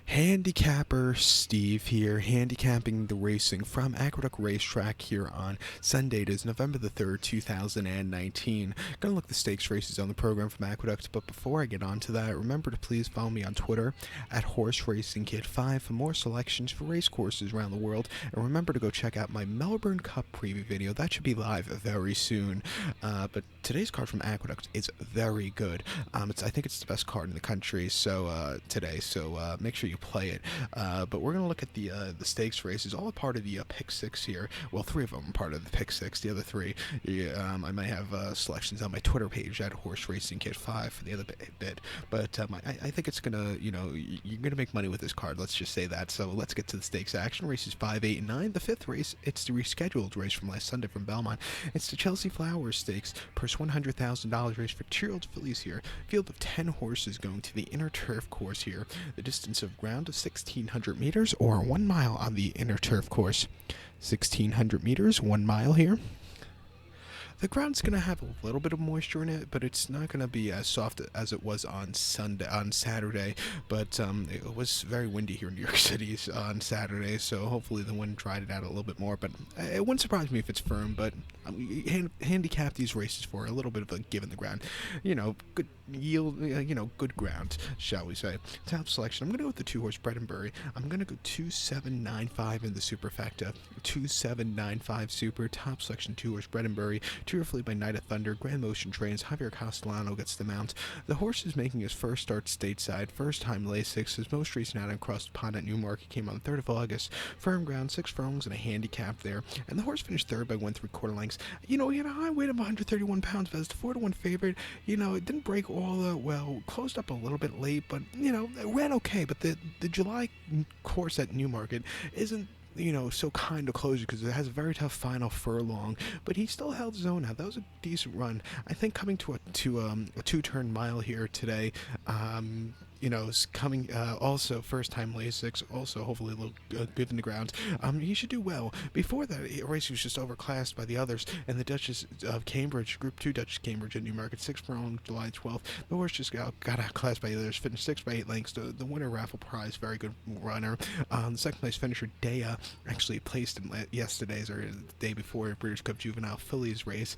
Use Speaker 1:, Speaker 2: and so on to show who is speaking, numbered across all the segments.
Speaker 1: Handicapper Steve here, handicapping the racing from Aqueduct Racetrack here on Sunday. It is November the 3rd, 2019. Gonna look at the stakes races on the program from Aqueduct, but before I get on to that, remember to please follow me on Twitter at HorseRacingKid5 for more selections for race courses around the world, and remember to go check out my Melbourne Cup preview video. That should be live very soon. But today's card from Aqueduct is very good. I think it's the best card in the country today, so make sure you play it. But we're going to look at the stakes races, all a part of the pick six here. Well, three of them are part of the pick six. The other three, I might have selections on my Twitter page at HorseRacingKid5 for the other bit. But I think it's going to, you're going to make money with this card. Let's just say that. So let's get to the stakes action. Races 5, 8, and 9. The fifth race, it's the rescheduled race from last Sunday from Belmont. It's the Chelsey Stakes, purse $100,000 race for 2-year-old fillies here. Field of 10 horses going to the inner turf course here. The distance of ground of 1,600 meters or 1 mile on the inner turf course. 1,600 meters, 1 mile here. The ground's going to have a little bit of moisture in it, but it's not going to be as soft as it was on Saturday. But it was very windy here in New York City on Saturday, so hopefully the wind dried it out a little bit more. But it wouldn't surprise me if it's firm, but handicap these races for a little bit of a give in the ground. Good yield, good ground, shall we say. Top selection, I'm going to go with the 2-horse Bredenbury. I'm going to go 2795 in the superfecta. 2795 super. Top selection, 2-horse Bredenbury. 2-year filly by Night of Thunder. Grand Motion trains. Javier Castellano gets the mount. The horse is making his first start stateside. First time Lasix. His most recent outing across the pond at Newmarket came on the 3rd of August. Firm ground, 6 furlongs and a handicap there. And the horse finished third by 1 3/4 lengths. He had a high weight of 131 pounds, but as the 4-1 favorite, it didn't break all that well. Closed up a little bit late, but, it ran okay. But the July course at Newmarket isn't so kind of closure because it has a very tough final furlong, but he still held his own out. That was a decent run. I think coming to a 2-turn mile here today, is coming also first time Lasix, also hopefully a little good in the ground. He should do well. Before that race was just overclassed by the others, and the Duchess of Cambridge, Group 2 Duchess of Cambridge at Newmarket, 6 furlong, July 12th. The horse just got outclassed by the others, finished 6 by 8 lengths. The winner raffle prize, very good runner. The second place finisher, Dea, actually placed in yesterday's or the day before British Cup Juvenile Fillies race,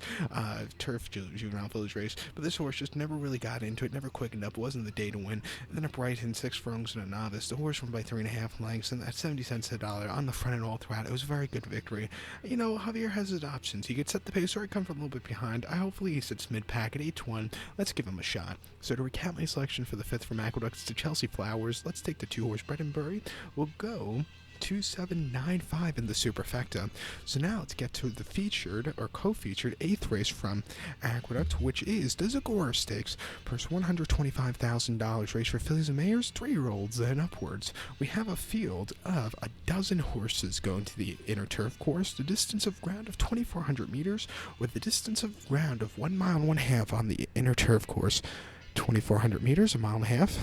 Speaker 1: Turf Juvenile Fillies race. But this horse just never really got into it, never quickened up. It wasn't the day to win. And then a Brighton, 6 furlongs and a novice. The horse won by 3.5 lengths, and at 70 cents a dollar on the front and all throughout. It was a very good victory. Javier has his options. He could set the pace or he come from a little bit behind. Hopefully he sits mid-pack at 8-1. Let's give him a shot. So to recap my selection for the 5th from Aqueducts to Chelsey Flowers, let's take the 2-horse Bredenbury. We'll go 2795 in the superfecta. So now let's get to the featured or co-featured 8th race from Aqueduct, which is the Zagora Stakes, purse $125,000 race for fillies and mares, 3-year-olds and upwards. We have a field of a dozen horses going to the inner turf course, the distance of ground of 2,400 meters, with the distance of ground of 1 mile and 1/2 on the inner turf course. 2,400 meters, 1.5 miles.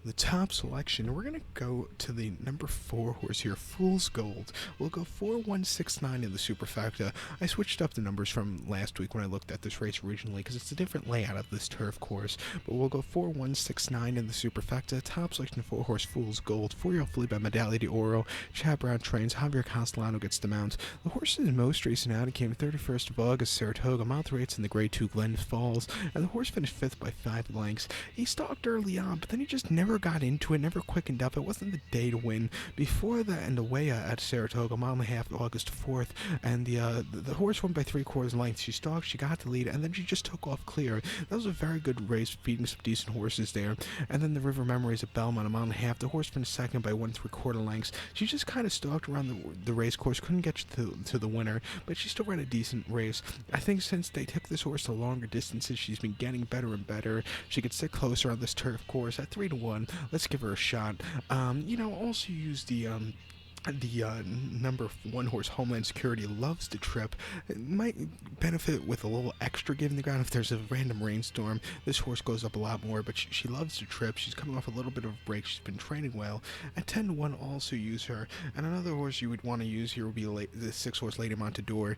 Speaker 1: The top selection, we're going to go to the number 4 horse here, Fool's Gold. We'll go 4-1-6-9 in the superfecta. I switched up the numbers from last week when I looked at this race originally because it's a different layout of this turf course. But we'll go 4-1-6-9 in the superfecta. Top selection, 4 horse Fool's Gold. 4-year-old filly by Medaglia d'Oro. Chad Brown trains. Javier Castellano gets the mount. The horse's most recent outing came 31st of August, Saratoga. Mount rates in the Grade 2 Glen Falls. And the horse finished 5th by 5 lengths. He stalked early on, but then he just never got into it, never quickened up. It wasn't the day to win. Before that, and away at Saratoga, 1.5 miles, August 4th, and the horse won by 3/4 lengths. She stalked, she got the lead, and then she just took off clear. That was a very good race, feeding some decent horses there. And then the River Memories at Belmont, 1.5 miles. The horse finished 2nd by 1 3/4 lengths. She just kind of stalked around the race course, couldn't get to the winner, but she still ran a decent race. I think since they took this horse to longer distances, she's been getting better and better. She could sit closer on this turf course at 3-1. Let's give her a shot. Also use the The number one horse, Homeland Security, loves to trip. It might benefit with a little extra give in the ground if there's a random rainstorm. This horse goes up a lot more, but she loves to trip. She's coming off a little bit of a break. She's been training well. At 10 to 1, also use her. And another horse you would want to use here would be the 6 horse Lady Montador.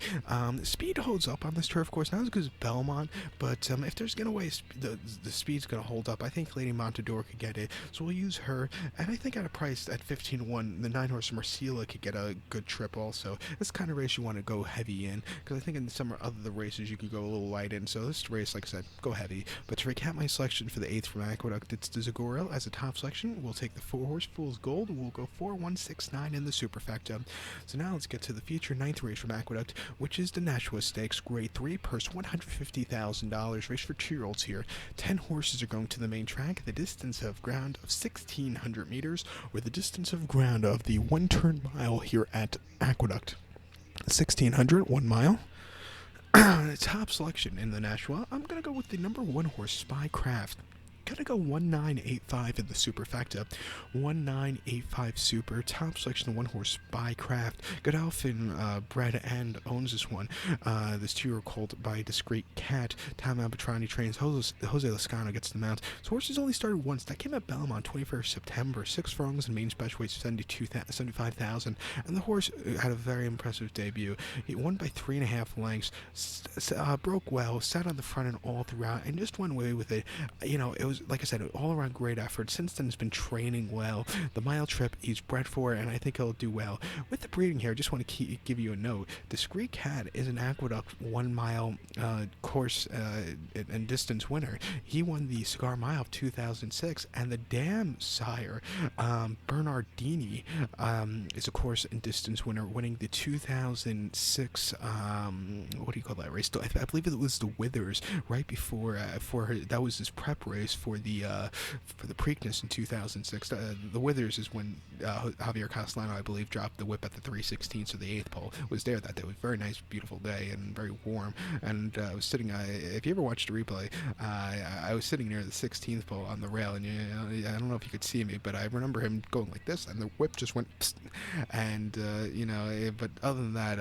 Speaker 1: Speed holds up on this turf course, not as good as Belmont, but if there's going to way the speed's going to hold up, I think Lady Montador could get it. So we'll use her. And I think at a price at 15 to 1, the 9 horse Marcela could get a good trip also. This kind of race you want to go heavy in, because I think in some other races you could go a little light in. So this race, like I said, go heavy. But to recap my selection for the 8th from Aqueduct, it's the Zagora as a top selection. We'll take the 4 horse Fool's Gold. We'll go 4, 1, 6, 9 in the superfecta. So now let's get to the feature 9th race from Aqueduct, which is the Nashua Stakes, Grade 3, purse $150,000. Race for 2-year-olds here. 10 horses are going to the main track. The distance of ground of 1,600 meters, or the distance of ground of the one-turn mile here at Aqueduct. 1,600, 1 mile. Top selection in the Nashua. I'm going to go with the number 1 horse, Spycraft. Gotta go 1985 in the superfecta. 1985 super. Top selection, 1 horse, Spycraft. Godolphin bred and owns this one. This 2-year-old colt by Discreet Cat. Tom Albatrani trains. Jose Lascano gets the mount. This horse has only started once. That came at Belmont 21st September. 6 furlongs and main special weight 75,000. And the horse had a very impressive debut. He won by 3.5 lengths. Broke well. Sat on the front and all throughout, and just went away with it. You know, it was, like I said, an all-around great effort. Since then, he's been training well. The mile trip he's bred for, and I think he'll do well. With the breeding here, I just want to give you a note. Discreet Cat is an Aqueduct 1 mile course and distance winner. He won the Cigar Mile of 2006, and the dam sire, Bernardini, is a course and distance winner, winning the 2006, what do you call that race? I believe it was the Withers, right before that was his prep race for the Preakness in 2006. The Withers is when Javier Castellano, I believe, dropped the whip at the 316, so the 8th pole was there that day. It was a very nice, beautiful day and very warm. And I was sitting, if you ever watched the replay, I was sitting near the 16th pole on the rail, and I don't know if you could see me, but I remember him going like this, and the whip just went psst, and but other than that,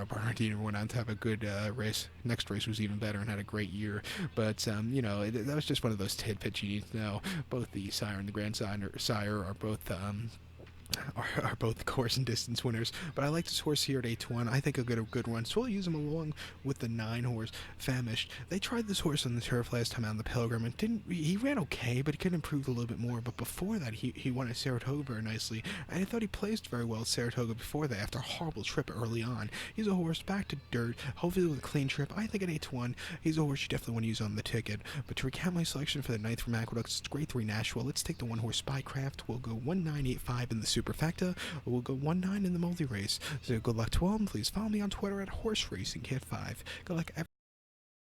Speaker 1: Bernardino went on to have a good race. Next race was even better and had a great year. But that was just one of those tidbits you need to know. Both the sire and the grandsire are both are both course and distance winners, but I like this horse here at 8 to 1. I think he'll get a good run, so we'll use him along with the 9 horse Famished. They tried this horse on the turf last time out on the Pilgrim, and he ran okay, but he could improve a little bit more. But before that, he won at Saratoga very nicely, and I thought he placed very well at Saratoga before that after a horrible trip early on. He's a horse back to dirt, hopefully with a clean trip. I think at 8 to 1, he's a horse you definitely want to use on the ticket. But to recap my selection for the 9th from Aqueduct, it's Grade 3 Nashua. Let's take the 1 horse Spycraft. We'll go 1985 in the superfecta. We'll go 1-9 in the multi-race. So good luck to all, and please follow me on Twitter at HorseRacingKid5. Good luck, everyone.